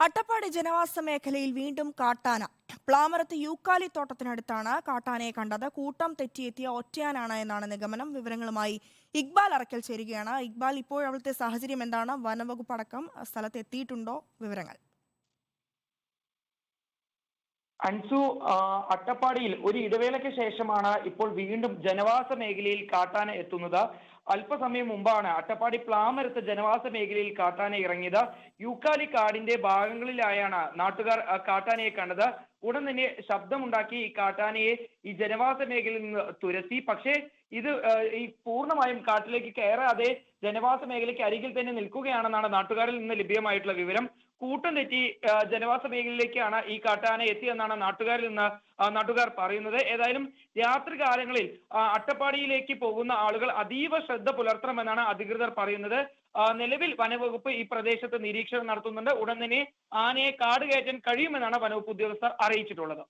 അട്ടപ്പാടി ജനവാസ മേഖലയിൽ വീണ്ടും കാട്ടാന. പ്ലാമരത്ത് യൂക്കാലി തോട്ടത്തിനടുത്താണ് കാട്ടാനയെ കണ്ടത്. കൂട്ടം തെറ്റിയെത്തിയ ഒറ്റയാനാണ് എന്നാണ് നിഗമനം. വിവരങ്ങളുമായി ഇക്ബാൽ അറക്കൽ ചേരുകയാണ്. ഇക്ബാൽ, ഇപ്പോൾ അവിടുത്തെ സാഹചര്യം എന്താണ്? വനംവകുപ്പ് അടക്കം സ്ഥലത്ത് എത്തിയിട്ടുണ്ടോ? വിവരങ്ങൾ. അൻസു, അട്ടപ്പാടിയിൽ ഒരു ഇടവേളയ്ക്ക് ശേഷമാണ് ഇപ്പോൾ വീണ്ടും ജനവാസ മേഖലയിൽ കാട്ടാന എത്തുന്നത്. അല്പസമയം മുമ്പാണ് അട്ടപ്പാടി പ്ലാമരത്ത് ജനവാസ മേഖലയിൽ കാട്ടാന ഇറങ്ങിയത്. യൂക്കാലി കാടിന്റെ ഭാഗങ്ങളിലായാണ് നാട്ടുകാർ കാട്ടാനയെ കണ്ടത്. ഉടൻ തന്നെ ശബ്ദമുണ്ടാക്കി ഈ കാട്ടാനയെ ഈ ജനവാസ മേഖലയിൽ നിന്ന് തുരത്തി. പക്ഷേ ഇത് ഈ പൂർണ്ണമായും കാട്ടിലേക്ക് കയറാതെ ജനവാസ മേഖലയ്ക്ക് അരികിൽ തന്നെ നിൽക്കുകയാണെന്നാണ് നാട്ടുകാരിൽ നിന്ന് ലഭ്യമായിട്ടുള്ള വിവരം. കൂട്ടം തെറ്റി ജനവാസ മേഖലയിലേക്കാണ് ഈ കാട്ടാന എത്തിയെന്നാണ് നാട്ടുകാർ പറയുന്നത്. ഏതായാലും രാത്രികാലങ്ങളിൽ അട്ടപ്പാടിയിലേക്ക് പോകുന്ന ആളുകൾ അതീവ ശ്രദ്ധ പുലർത്തണമെന്നാണ് അധികൃതർ പറയുന്നത്. നിലവിൽ വനവകുപ്പ് ഈ പ്രദേശത്ത് നിരീക്ഷണം നടത്തുന്നുണ്ട്. ഉടൻ തന്നെ ആനയെ കാട് കയറ്റാൻ കഴിയുമെന്നാണ് വനവകുപ്പ് ഉദ്യോഗസ്ഥർ അറിയിച്ചിട്ടുള്ളത്.